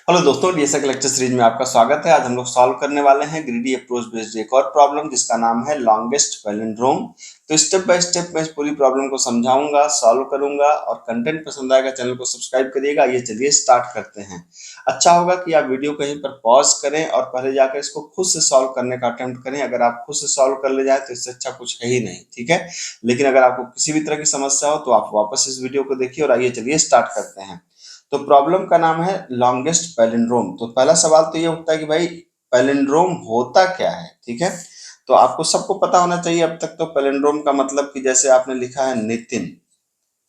Hello दोस्तों, DSA के lecture series में आपका स्वागत है। आज हम लोग सॉल्व करने वाले हैं ग्रीडी अप्रोच बेस्ड एक और प्रॉब्लम जिसका नाम है लॉन्गेस्ट पैलिंड्रोम। तो स्टेप बाय स्टेप मैं इस पूरी प्रॉब्लम को समझाऊंगा, सॉल्व करूंगा और कंटेंट पसंद आएगा चैनल को सब्सक्राइब करिएगा। ये चलिए स्टार्ट करते हैं। अच्छा होगा कि आप वीडियो कहीं पर पॉज करें और पहले जाकर इसको खुद से सॉल्व करने का अटेम्प्ट करें। अगर आप खुद से सॉल्व कर ले जाए तो इससे अच्छा कुछ है ही नहीं, ठीक है। लेकिन अगर आपको किसी भी तरह की समस्या हो तो आप वापस इस वीडियो को देखिए और आइए चलिए स्टार्ट करते हैं। तो प्रॉब्लम का नाम है लॉन्गेस्ट पैलिंड्रोम। तो पहला सवाल तो ये उठता है कि भाई पैलिंड्रोम होता क्या है, ठीक है। तो आपको सबको पता होना चाहिए अब तक। तो पैलिंड्रोम का मतलब कि जैसे आपने लिखा है नितिन,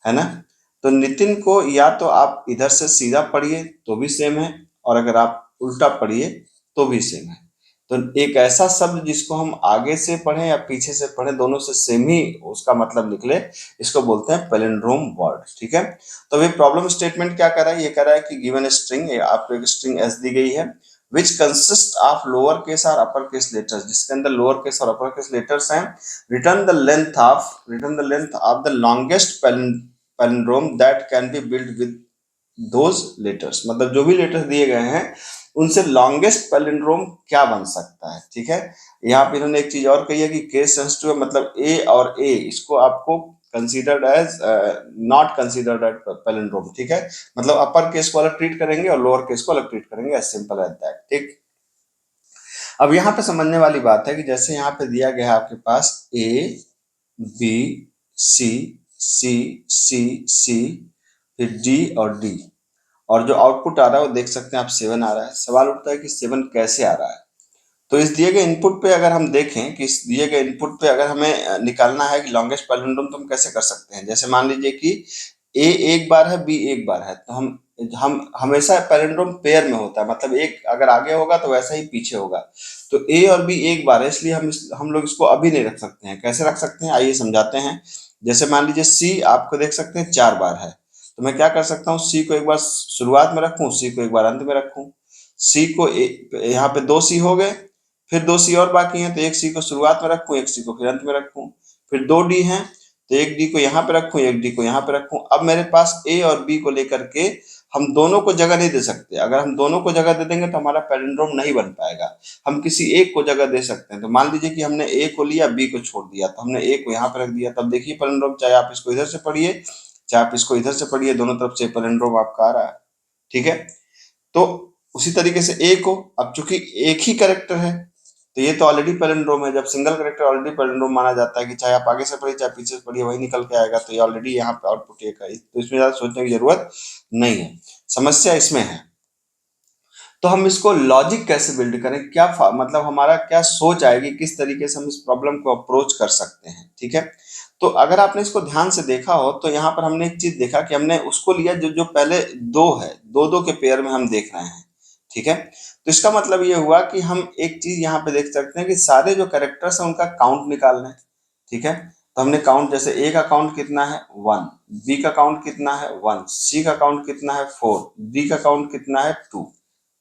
है ना। तो नितिन को या तो आप इधर से सीधा पढ़िए तो भी सेम है, और अगर आप उल्टा पढ़िए तो भी सेम है। तो एक ऐसा शब्द जिसको हम आगे से पढ़ें या पीछे से पढ़ें, दोनों से सेम ही उसका मतलब निकले, इसको बोलते हैं पैलिंड्रोम वर्ड, ठीक है। तो अभी प्रॉब्लम स्टेटमेंट क्या कर रहा है, ये कह रहा है कि गिवन स्ट्रिंग, आपको एक स्ट्रिंग एस दी गई है, which consist of lower case और अपर केस लेटर्स, जिसके अंदर लोअर केस और अपर केस लेटर्स हैं। Return the length of the longest palindrome that can be build with those letters. मतलब जो भी लेटर्स दिए गए हैं उनसे लॉन्गेस्ट पैलिंड्रोम क्या बन सकता है, ठीक है। यहाँ पे इन्होंने एक चीज और कही है कि केस सेंसिटिव है, मतलब ए और ए इसको आपको considered as not considered as palindrome, ठीक है। मतलब अपर केस को अलग ट्रीट करेंगे और लोअर केस को अलग ट्रीट करेंगे, एज सिंपल एज दैट, ठीक। अब यहाँ पे समझने वाली बात है कि जैसे यहाँ पे दिया गया है आपके पास ए बी सी सी सी सी फिर डी और डी, और जो आउटपुट आ रहा है वो देख सकते हैं आप 7 आ रहा है। सवाल उठता है कि 7 कैसे आ रहा है। तो इस दिए गए इनपुट पे अगर हम देखें कि इस दिए गए इनपुट पे अगर हमें निकालना है कि लॉन्गेस्ट पैलिंड्रोम, तो हम कैसे कर सकते हैं। जैसे मान लीजिए कि ए एक बार है, बी एक बार है, तो हम हमेशा पैलिंड्रोम पेयर में होता है, मतलब एक अगर आगे होगा तो वैसा ही पीछे होगा। तो ए और बी एक बार है, इसलिए हम लोग इसको अभी नहीं रख सकते हैं। कैसे रख सकते हैं आइए समझाते हैं। जैसे मान लीजिए सी आपको देख सकते हैं 4 बार है, तो मैं क्या कर सकता हूँ, सी को एक बार शुरुआत में रखूं, सी को एक बार अंत में रखूं। सी को यहाँ पे 2 सी हो गए, फिर 2 सी और बाकी हैं, तो एक सी को शुरुआत में रखूं, एक सी को फिर अंत में रखूं। फिर 2 डी हैं, तो एक डी को यहाँ पे रखूं, एक डी को यहाँ पे रखूं। अब मेरे पास ए और बी को लेकर के हम दोनों को जगह नहीं दे सकते। अगर हम दोनों को जगह दे देंगे तो हमारा पैलिंड्रोम नहीं बन पाएगा। हम किसी एक को जगह दे सकते हैं। तो मान लीजिए कि हमने ए को लिया, बी को छोड़ दिया, तो हमने ए को यहाँ पे रख दिया। तब देखिए पैलिंड्रोम, चाहे आप इसको इधर से पढ़िए चाहे आप इसको इधर से पढ़िए, दोनों तरफ से पैलिंड्रोम आपका आ रहा है, ठीक है। तो उसी तरीके से ए को, अब चूंकि एक ही कैरेक्टर है तो ये तो ऑलरेडी पैलिंड्रोम है। जब सिंगल कैरेक्टर ऑलरेडी पैलिंड्रोम माना जाता है कि चाहे आप आगे से पढ़िए चाहे पीछे से पढ़िए वही निकल के आएगा, तो ये ऑलरेडी यहाँ पे आउटपुट एक है, तो इसमें ज्यादा सोचने की जरूरत नहीं है। समस्या इसमें है तो हम इसको लॉजिक कैसे बिल्ड करें, क्या मतलब हमारा क्या सोच आएगी, किस तरीके से हम इस प्रॉब्लम को अप्रोच कर सकते हैं, ठीक है। तो अगर आपने इसको ध्यान से देखा हो तो यहाँ पर हमने एक चीज देखा कि हमने उसको लिया जो जो पहले दो है, दो दो के पेयर में हम देख रहे हैं, ठीक है। तो इसका मतलब ये हुआ कि हम एक चीज यहाँ पे देख सकते हैं कि सारे जो कैरेक्टर्स हैं उनका काउंट निकालना है, ठीक है। तो हमने काउंट, जैसे ए का काउंट कितना है 1, बी का काउंट कितना है 1, सी का काउंट कितना है 4, डी का काउंट कितना है 2,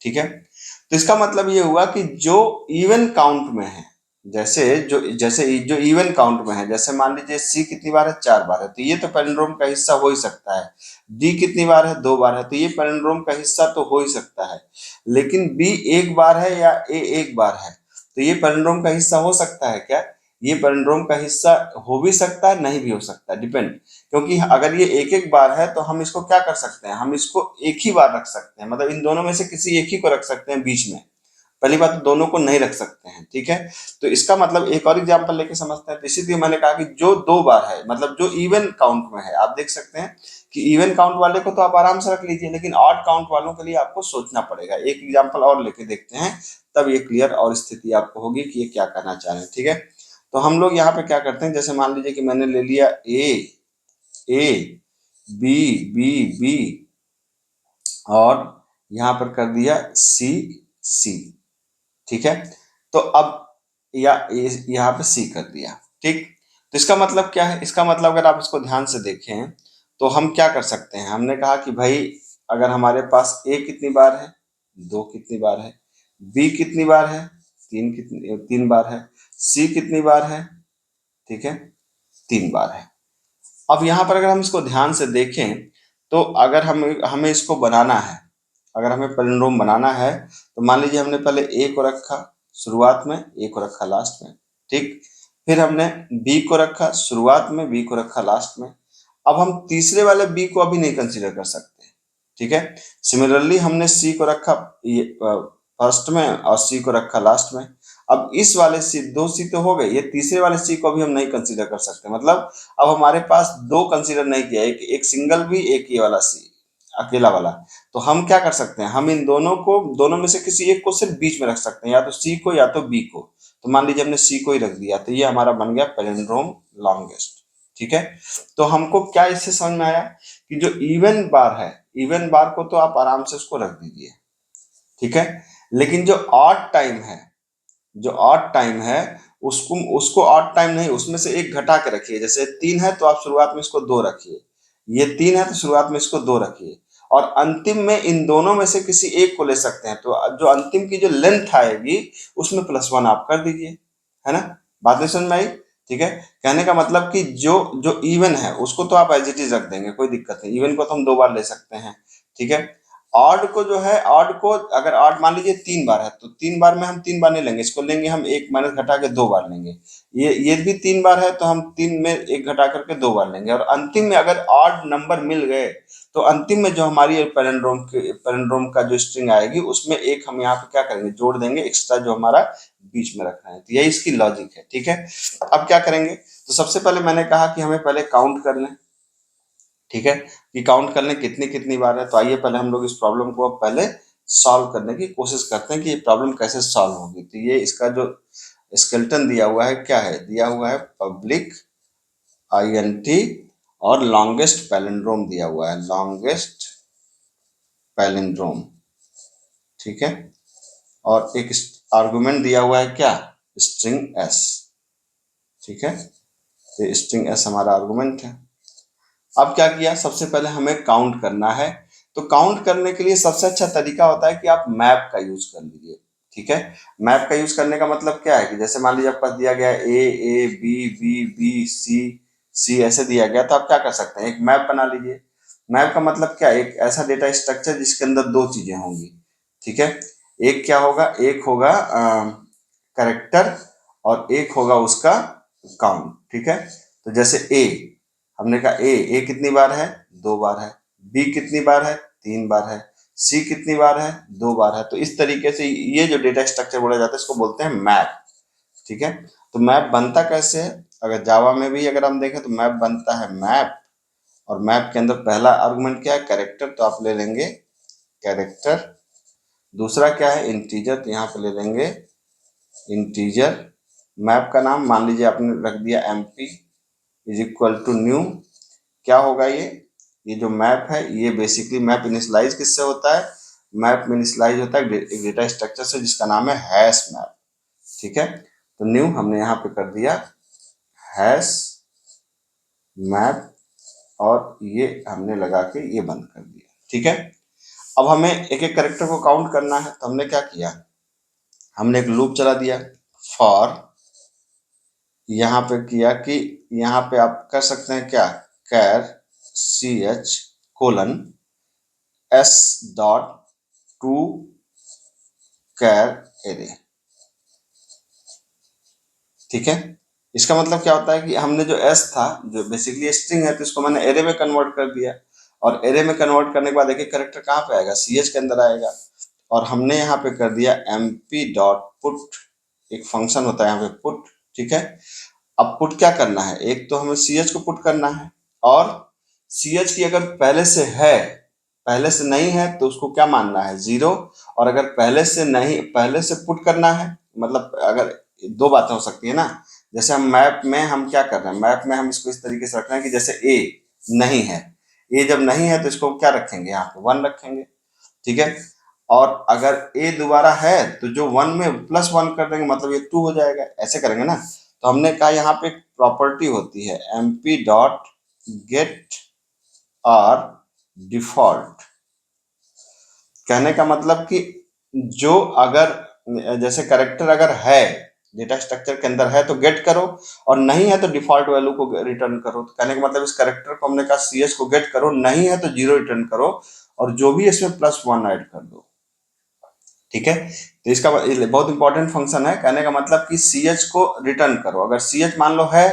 ठीक है। तो इसका मतलब ये हुआ कि जो इवन काउंट में है, जैसे जो इवन काउंट में है, जैसे मान लीजिए सी कितनी बार है 4 बार है, तो ये तो पैलिंड्रोम का हिस्सा हो ही सकता है। डी कितनी बार है 2 बार है, तो ये पैलिंड्रोम का हिस्सा तो हो ही सकता है। लेकिन बी एक बार है या ए एक बार है, तो ये पैलिंड्रोम का हिस्सा हो सकता है क्या। ये पैलिंड्रोम का हिस्सा हो भी सकता है, नहीं भी हो सकता, डिपेंड। क्योंकि अगर ये एक एक बार है तो हम इसको क्या कर सकते हैं, हम इसको एक ही बार रख सकते हैं, मतलब इन दोनों में से किसी एक ही को रख सकते हैं बीच में। पहली बात तो दोनों को नहीं रख सकते हैं, ठीक है। तो इसका मतलब एक और एग्जांपल लेके समझते हैं। तो इसीलिए मैंने कहा कि जो 2 बार है, मतलब जो इवन काउंट में है, आप देख सकते हैं कि इवन काउंट वाले को तो आप आराम से रख लीजिए, लेकिन ऑड काउंट वालों के लिए आपको सोचना पड़ेगा। एक एग्जांपल और लेके देखते हैं, तब ये क्लियर और स्थिति आपको होगी कि ये क्या कहना चाह रहे हैं, ठीक है। तो हम लोग यहाँ पे क्या करते हैं, जैसे मान लीजिए कि मैंने ले लिया ए बी बी बी और यहाँ पर कर दिया सी सी, ठीक है। तो अब यहाँ पे सी कर दिया, ठीक। तो इसका मतलब क्या है, इसका मतलब अगर आप इसको ध्यान से देखें तो हम क्या कर सकते हैं। हमने कहा कि भाई अगर हमारे पास ए कितनी बार है 2 कितनी बार है, बी कितनी बार है 3 बार है, सी कितनी बार है, ठीक है 3 बार है। अब यहाँ पर अगर हम इसको ध्यान से देखें तो अगर हमें इसको बनाना है अगर हमें पैलिंड्रोम बनाना है तो मान लीजिए हमने पहले ए को रखा शुरुआत में, ए को रखा लास्ट में, ठीक। फिर हमने बी को रखा शुरुआत में, बी को रखा लास्ट में। अब हम तीसरे वाले बी को अभी नहीं कंसीडर कर सकते, ठीक है। सिमिलरली हमने सी को रखा फर्स्ट में और सी को रखा लास्ट में। अब इस वाले सी, दो सी तो हो गए, ये तीसरे वाले सी को भी हम नहीं कंसीडर कर सकते। मतलब अब हमारे पास दो कंसीडर नहीं किया, एक सिंगल बी, एक ये वाला सी अकेला वाला। तो हम क्या कर सकते हैं, हम इन दोनों को, दोनों में से किसी एक को सिर्फ बीच में रख सकते हैं, या तो सी को या तो बी को। तो मान लीजिए हमने सी को ही रख दिया, तो ये हमारा बन गया पैलिंड्रोम लॉन्गेस्ट, ठीक है। तो हमको क्या इससे समझ में आया कि जो इवन बार है, इवन बार को तो आप आराम से उसको रख दीजिए, ठीक है। लेकिन जो ऑड टाइम है, जो ऑड टाइम है उसको उसको ऑड टाइम नहीं, उसमें से एक घटा के रखिए। जैसे 3 है तो आप शुरुआत में इसको 2 रखिए, ये 3 है तो शुरुआत में इसको 2 रखिए, और अंतिम में इन दोनों में से किसी एक को ले सकते हैं। तो जो अंतिम की जो लेंथ आएगी उसमें +1 आप कर दीजिए, है ना। बात नहीं समझ में आई, ठीक है। कहने का मतलब कि जो जो इवन है उसको तो आप एज इट इज रख देंगे, कोई दिक्कत नहीं। इवन को तो हम 2 बार ले सकते हैं, ठीक है। ऑड को जो है, ऑड को अगर ऑड मान लीजिए 3 बार है तो 3 बार में हम 3 बार नहीं लेंगे, इसको लेंगे हम 1 माइनस घटा के 2 बार लेंगे। ये भी 3 बार है तो हम 3 में 1 घटा करके 2 बार लेंगे। और अंतिम में अगर ऑड नंबर मिल गए तो अंतिम में जो हमारी पैलिंड्रोम का जो स्ट्रिंग आएगी उसमें एक हम यहाँ पे क्या करेंगे, जोड़ देंगे एक्स्ट्रा, जो हमारा बीच में रखना है। तो यही इसकी लॉजिक है, ठीक है। अब क्या करेंगे, तो सबसे पहले मैंने कहा कि हमें पहले काउंट कर लें, ठीक है, कि काउंट कर लें कितनी कितनी बार है। तो आइए पहले हम लोग इस प्रॉब्लम को अब पहले सॉल्व करने की कोशिश करते हैं कि ये प्रॉब्लम कैसे सॉल्व होगी। तो ये इसका जो स्केलेटन दिया हुआ है, क्या है दिया हुआ है, पब्लिक आईएनटी और लॉन्गेस्ट पैलिंड्रोम दिया हुआ है, लॉन्गेस्ट पैलिंड्रोम, ठीक है। और एक आर्गुमेंट दिया हुआ है, क्या, स्ट्रिंग एस, ठीक है। तो स्ट्रिंग एस हमारा आर्गुमेंट है। अब क्या किया, सबसे पहले हमें काउंट करना है। तो काउंट करने के लिए सबसे अच्छा तरीका होता है कि आप मैप का यूज कर लीजिए, ठीक है। मैप का यूज करने का मतलब क्या है कि जैसे मान लीजिए आपके पास दिया गया है A B B B C C ऐसे दिया गया, तो आप क्या कर सकते हैं, एक मैप बना लीजिए। मैप का मतलब क्या है, एक ऐसा डेटा स्ट्रक्चर जिसके अंदर दो चीजें होंगी, ठीक है। एक क्या होगा, एक होगा करेक्टर और एक होगा उसका काउंट, ठीक है। तो जैसे ए, हमने कहा ए कितनी बार है, 2 बार है। बी कितनी बार है, 3 बार है। सी कितनी बार है, 2 बार है। तो इस तरीके से ये जो डेटा स्ट्रक्चर बोला जाता है इसको बोलते हैं मैप, ठीक है। तो मैप बनता कैसे है, अगर जावा में भी अगर हम देखें तो मैप बनता है मैप, और मैप के अंदर पहला आर्गुमेंट क्या है, कैरेक्टर, तो आप ले लेंगे कैरेक्टर। दूसरा क्या है, इंटीजर, तो यहाँ पे ले लेंगे इंटीजर। मैप का नाम मान लीजिए आपने रख दिया MP is equal to new. क्या होगा ये जो मैप है, ये बेसिकली मैप इनिशियलाइज किससे होता है, मैप इनिशियलाइज होता है एक डेटा स्ट्रक्चर से जिसका नाम है हैश मैप, ठीक है। तो न्यू हमने यहाँ पे कर दिया हैश मैप, और ये हमने लगा के ये बंद कर दिया, ठीक है। अब हमें एक एक कैरेक्टर को काउंट करना है, तो हमने क्या किया, हमने एक लूप चला दिया फॉर, यहाँ पे किया कि यहाँ पे आप कर सकते हैं क्या, char CH colon S dot to char array, ठीक है। इसका मतलब क्या होता है कि हमने जो S था, जो बेसिकली स्ट्रिंग है, तो इसको मैंने एरे में कन्वर्ट कर दिया। और एरे में कन्वर्ट करने के बाद देखिए कैरेक्टर कहाँ पे आएगा, CH के अंदर आएगा। और हमने यहाँ पे कर दिया MP डॉट पुट, एक फंक्शन होता है यहाँ पे पुट, ठीक है। अब पुट क्या करना है, एक तो हमें CH को पुट करना है, और CH की अगर पहले से है, पहले से नहीं है तो उसको क्या मानना है, 0। और अगर पहले से नहीं, पहले से पुट करना है, मतलब अगर दो बातें हो सकती है ना। जैसे हम मैप में हम क्या कर रहे हैं, मैप में हम इसको इस तरीके से रख रहे हैं कि जैसे ए नहीं है, ए जब नहीं है तो इसको क्या रखेंगे, यहाँ पे 1 रखेंगे, ठीक है। और अगर ए दोबारा है तो जो 1 में +1 कर देंगे, मतलब ये 2 हो जाएगा, ऐसे करेंगे ना। तो हमने कहा यहाँ पे एक प्रॉपर्टी होती है MP डॉट गेट और डिफॉल्ट। कहने का मतलब कि जो अगर जैसे कैरेक्टर अगर है डेटा स्ट्रक्चर के अंदर है तो गेट करो, और नहीं है तो डिफॉल्ट वैल्यू को रिटर्न करो। तो कहने का मतलब इस कैरेक्टर को हमने कहा CH को गेट करो, नहीं है तो 0 रिटर्न करो, और जो भी इसमें +1 ऐड कर दो, ठीक है। तो इसका ये बहुत इंपॉर्टेंट फंक्शन है। कहने का मतलब कि CH को रिटर्न करो। अगर CH मान लो है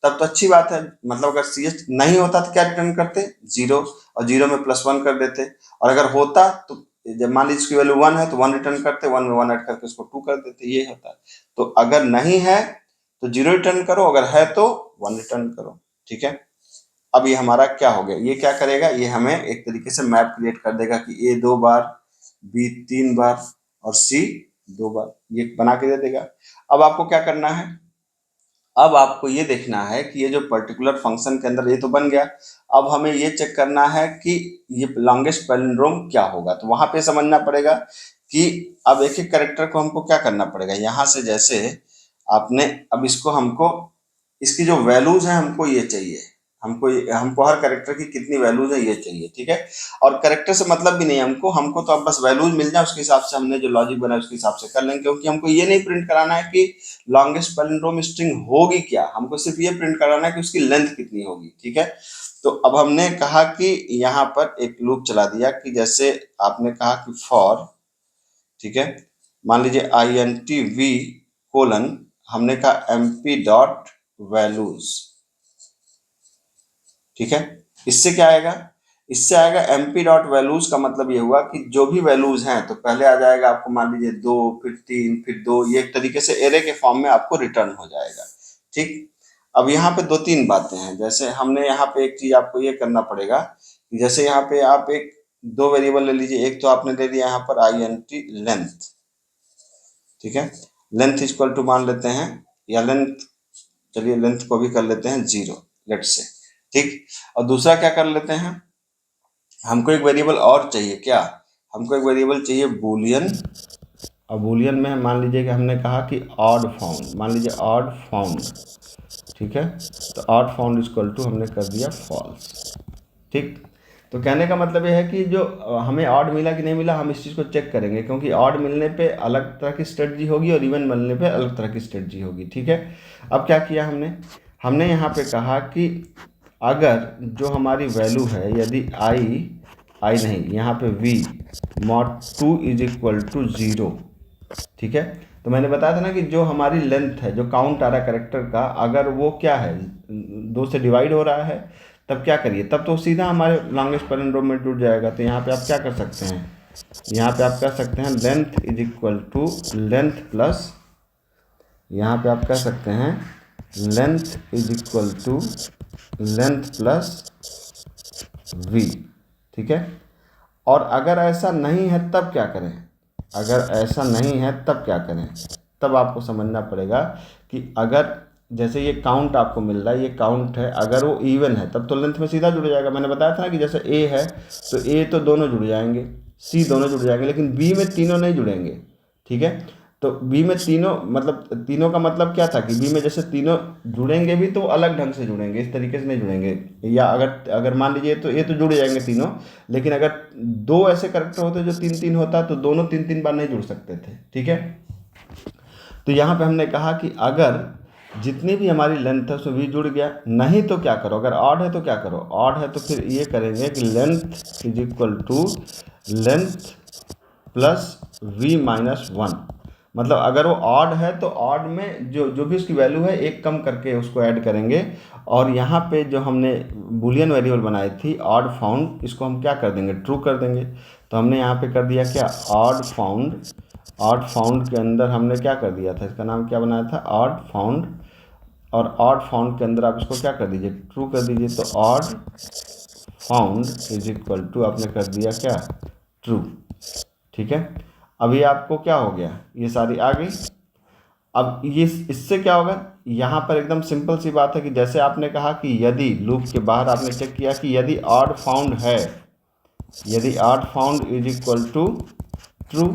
तब तो अच्छी बात है, मतलब अगर CH नहीं होता तो क्या रिटर्न करते, 0, और 0 में +1 कर देते। और अगर होता तो जब मान लीजिए इसकी वैल्यू 1 है तो 1 रिटर्न करते, 1 में 1 ऐड करके उसको 2 कर देते, ये होता है। तो अगर नहीं है तो 0 रिटर्न करो, अगर है तो 1 रिटर्न करो, ठीक है। अब ये हमारा क्या हो गया, ये क्या करेगा, ये हमें एक तरीके से मैप क्रिएट कर देगा कि A 2 बार, B 3 बार और C 2 बार, ये बना के दे देगा। अब आपको क्या करना है, अब आपको ये देखना है कि ये जो पर्टिकुलर फंक्शन के अंदर ये तो बन गया। अब हमें ये चेक करना है कि ये लॉन्गेस्ट पैलिंड्रोम क्या होगा। तो वहां पे समझना पड़ेगा कि अब एक एक कैरेक्टर को हमको क्या करना पड़ेगा। यहाँ से जैसे आपने अब इसको हमको इसकी जो वैल्यूज है हमको ये चाहिए, हमको हर कैरेक्टर की कितनी वैल्यूज है ये चाहिए, ठीक है। और कैरेक्टर से मतलब भी नहीं हमको हमको तो अब बस वैल्यूज मिल जाए, उसके हिसाब से हमने जो लॉजिक बनाया उसके हिसाब से कर लेंगे, क्योंकि हमको ये नहीं प्रिंट कराना है कि लॉन्गेस्ट पैलिंड्रोम स्ट्रिंग होगी क्या, हमको सिर्फ ये प्रिंट कराना है कि उसकी लेंथ कितनी होगी, ठीक है। तो अब हमने कहा कि यहाँ पर एक लूप चला दिया कि जैसे आपने कहा कि फॉर, ठीक है, मान लीजिए INTV : हमने कहा MP.values, ठीक है। इससे क्या आएगा, इससे आएगा MP.values का मतलब ये हुआ कि जो भी वैल्यूज हैं तो पहले आ जाएगा आपको मान लीजिए 2, फिर 3, फिर 2, ये एक तरीके से एरे के फॉर्म में आपको रिटर्न हो जाएगा, ठीक। अब यहाँ पे 2-3 बातें हैं। जैसे हमने यहाँ पे एक चीज आपको ये करना पड़ेगा कि जैसे यहाँ पे आप एक 2 वेरिएबल ले लीजिए। एक तो आपने ले लिया यहाँ पर INT लेंथ, ठीक है। लेंथ इक्वल टू मान लेते हैं, या लेंथ, चलिए लेंथ को भी कर लेते हैं 0 लेट से, ठीक। और दूसरा क्या कर लेते हैं, हमको एक वेरिएबल और चाहिए, क्या, हमको एक वेरिएबल चाहिए बूलियन। और बूलियन में मान लीजिए कि हमने कहा कि ऑड फाउंड, मान लीजिए ऑड फाउंड, ठीक है। तो ऑड फाउंड इक्वल टू हमने कर दिया फॉल्स, ठीक। तो कहने का मतलब ये है कि जो हमें ऑड मिला कि नहीं मिला हम इस चीज़ को चेक करेंगे, क्योंकि ऑड मिलने पे अलग तरह की स्ट्रेटजी होगी और इवन मिलने पे अलग तरह की स्ट्रेटजी होगी, ठीक है। अब क्या किया हमने, हमने यहाँ पे कहा कि अगर जो हमारी वैल्यू है, यदि आई नहीं, यहाँ पे V mod 2 = 0, ठीक है। तो मैंने बताया था ना कि जो हमारी लेंथ है, जो काउंट आ रहा है कैरेक्टर का, अगर वो क्या है 2 से डिवाइड हो रहा है तब क्या करिए, तब तो सीधा हमारे लॉन्गेस्ट पैलिंड्रोम में जुड़ जाएगा। तो यहाँ पे आप क्या कर सकते हैं, यहाँ पे आप कह सकते हैं लेंथ लेंथ प्लस, यहाँ पे आप कह सकते हैं लेंथ लेंथ प्लस V, ठीक है। और अगर ऐसा नहीं है तब क्या करें, अगर ऐसा नहीं है तब क्या करें, तब आपको समझना पड़ेगा कि अगर जैसे ये काउंट आपको मिल रहा है, ये काउंट है, अगर वो इवन है तब तो लेंथ में सीधा जुड़ जाएगा। मैंने बताया था ना कि जैसे A है तो A तो दोनों जुड़ जाएंगे, C दोनों जुड़ जाएंगे, लेकिन B में तीनों नहीं जुड़ेंगे, ठीक है। तो B में तीनों, मतलब तीनों का मतलब क्या था कि B में जैसे तीनों जुड़ेंगे भी तो अलग ढंग से जुड़ेंगे, इस तरीके से नहीं जुड़ेंगे। या अगर अगर मान लीजिए तो ये तो जुड़ जाएंगे तीनों, लेकिन अगर 2 ऐसे कैरेक्टर होते जो 3-3 होता तो दोनों 3-3 बार नहीं जुड़ सकते थे, ठीक है। तो यहाँ पे हमने कहा कि अगर जितनी भी हमारी लेंथ है उसमें V जुड़ गया, नहीं तो क्या करो, अगर ऑड है तो क्या करो, ऑड है तो फिर ये करेंगे कि लेंथ लेंथ प्लस V - 1। मतलब अगर वो ऑड है तो ऑड में जो भी उसकी वैल्यू है एक कम करके उसको ऐड करेंगे। और यहाँ पे जो हमने बूलियन वेरिएबल बनाई थी ऑड फाउंड, इसको हम क्या कर देंगे, ट्रू कर देंगे। तो हमने यहाँ पे कर दिया क्या, ऑड फाउंड के अंदर हमने क्या कर दिया था, इसका नाम क्या बनाया था, ऑड फाउंड। और ऑड फाउंड के अंदर आप इसको क्या कर दीजिए, ट्रू कर दीजिए। तो ऑड फाउंड आपने कर दिया क्या, ट्रू, ठीक है। अभी आपको क्या हो गया, ये सारी आ गई। अब ये इससे क्या होगा, यहाँ पर एकदम सिंपल सी बात है कि जैसे आपने कहा कि यदि लूप के बाहर आपने चेक किया कि यदि ऑड फाउंड है, यदि ऑड फाउंड ट्रू,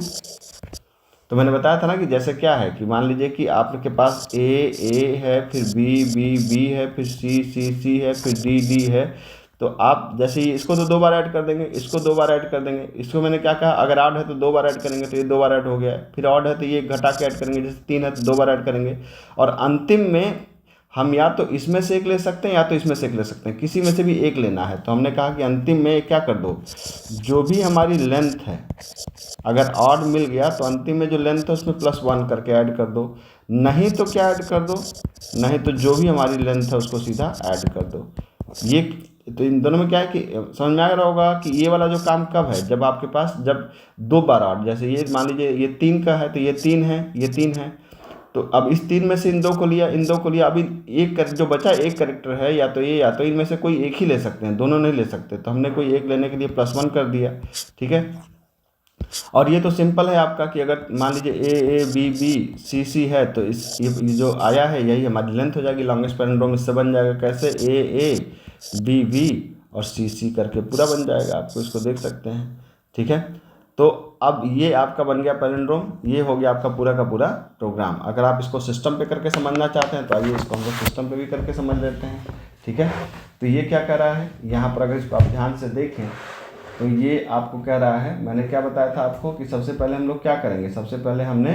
तो मैंने बताया था ना कि जैसे क्या है कि मान लीजिए कि आपके पास A है, फिर B है, फिर C है, फिर D है। तो आप जैसे ही इसको तो 2 बार ऐड कर देंगे, इसको 2 बार ऐड कर देंगे, इसको मैंने क्या कहा, अगर ऑड है तो 2 बार ऐड करेंगे, तो ये 2 बार ऐड हो गया। फिर ऑड है तो ये घटा के ऐड करेंगे, जैसे 3 है तो 2 बार ऐड करेंगे। और अंतिम में हम या तो इसमें से एक ले सकते हैं या तो इसमें से एक ले सकते हैं, किसी में से भी एक लेना है। तो हमने कहा कि अंतिम में क्या कर दो, जो भी हमारी लेंथ है अगर ऑड मिल गया तो अंतिम में जो लेंथ है उसमें +1 करके ऐड कर दो, नहीं तो क्या ऐड कर दो, नहीं तो जो भी हमारी लेंथ है उसको सीधा ऐड कर दो। ये तो इन दोनों में क्या है कि समझ में आ रहा होगा कि ये वाला जो काम कब है, जब आपके पास जब 2 बार ऑड, जैसे ये मान लीजिए ये 3 का है तो ये 3 है, ये 3 है, तो अब इस 3 में से इन 2 को लिया, इन 2 को लिया, अभी एक जो बचा एक कैरेक्टर है, या तो ये या तो इनमें से कोई एक ही ले सकते हैं, दोनों नहीं ले सकते, तो हमने कोई एक लेने के लिए +1 कर दिया। ठीक है, और ये तो सिंपल है आपका कि अगर मान लीजिए ए बी बी सी सी है तो ये जो आया है यही हमारी लेंथ हो जाएगी, लॉन्गेस्ट पैलिंड्रोम इससे बन जाएगा। कैसे, ए बी बी और सी करके पूरा बन जाएगा, आपको इसको देख सकते हैं। ठीक है, तो अब ये आपका बन गया पैलिंड्रोम, ये हो गया आपका पूरा का पूरा प्रोग्राम। अगर आप इसको सिस्टम पे करके समझना चाहते हैं तो आइए इसको हम लोग सिस्टम पे भी करके समझ लेते हैं। ठीक है, तो ये क्या कर रहा है यहाँ पर, अगर इसको आप ध्यान से देखें तो ये आपको कह रहा है, मैंने क्या बताया था आपको कि सबसे पहले हम लोग क्या करेंगे, सबसे पहले हमने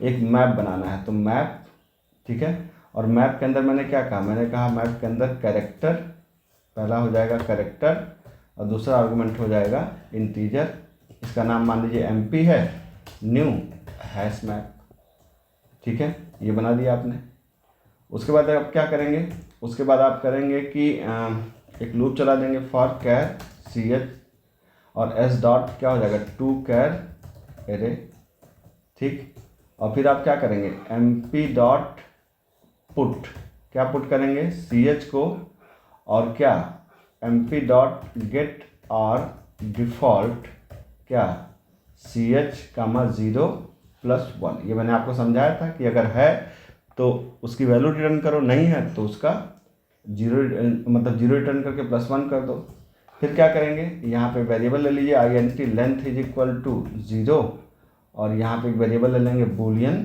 एक मैप बनाना है, तो मैप, ठीक है, और मैप के अंदर मैंने क्या कहा, मैंने कहा मैप के अंदर कैरेक्टर, पहला हो जाएगा कैरेक्टर और दूसरा आर्गुमेंट हो जाएगा इंटीजर, इसका नाम मान लीजिए MP है, न्यू हैश मैप। ठीक है, ये बना दिया आपने। उसके बाद आप क्या करेंगे, उसके बाद आप करेंगे कि एक लूप चला देंगे फॉर कैर CH और S डॉट क्या हो जाएगा, टू कैर एरे। ठीक, और फिर आप क्या करेंगे, MP डॉट पुट, क्या पुट करेंगे, CH को, और क्या MP डॉट गेट और डिफ़ॉल्ट क्या CH, 0+1। ये मैंने आपको समझाया था कि अगर है तो उसकी वैल्यू रिटर्न करो, नहीं है तो उसका 0 रिटर्न करके +1 कर दो। फिर क्या करेंगे, यहाँ पे वेरिएबल ले लीजिए int लेंथ = 0, और यहाँ पे एक वेरिएबल ले लेंगे बूलियन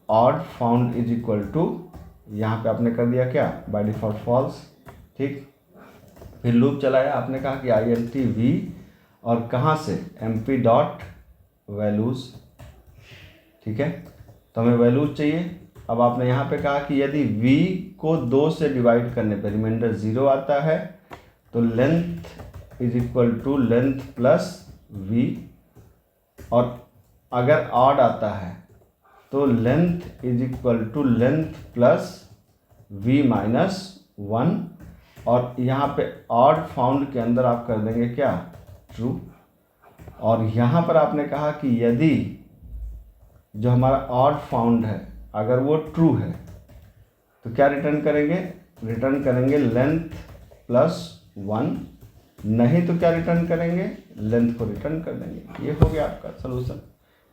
ऑड फाउंड यहाँ पे आपने कर दिया क्या, बाय डिफ़ॉल्ट फॉल्स। ठीक, फिर लूप चलाया, आपने कहा कि int v और कहाँ से, MP डॉट वैल्यूज़। ठीक है, तो हमें वैल्यूज चाहिए। अब आपने यहाँ पे कहा कि यदि v को 2 से डिवाइड करने पर रिमाइंडर 0 आता है तो लेंथ लेंथ प्लस v, और अगर ऑड आता है तो length length plus v minus 1, और यहाँ पे ऑड फाउंड के अंदर आप कर देंगे क्या, ट्रू। और यहाँ पर आपने कहा कि यदि जो हमारा ऑड फाउंड है अगर वो ट्रू है तो क्या रिटर्न करेंगे, रिटर्न करेंगे लेंथ +1, नहीं तो क्या रिटर्न करेंगे, लेंथ को रिटर्न कर देंगे। ये हो गया आपका सलूशन।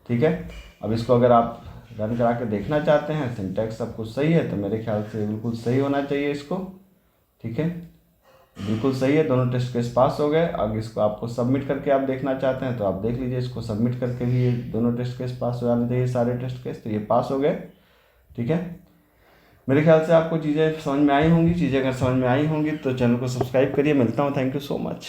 ठीक है, अब इसको अगर आप रन करा के देखना चाहते हैं, सिंटैक्स सब कुछ सही है तो मेरे ख्याल से बिल्कुल सही होना चाहिए इसको। ठीक है, बिल्कुल सही है, दोनों टेस्ट केस पास हो गए। अब इसको आपको सबमिट करके आप देखना चाहते हैं तो आप देख लीजिए, इसको सबमिट करके भी ये दोनों टेस्ट केस पास हो जाने चाहिए, सारे टेस्ट केस, तो ये पास हो गए। ठीक है, मेरे ख्याल से आपको चीज़ें समझ में आई होंगी। चीज़ें अगर समझ में आई होंगी तो चैनल को सब्सक्राइब करिए। मिलता हूँ, थैंक यू सो मच।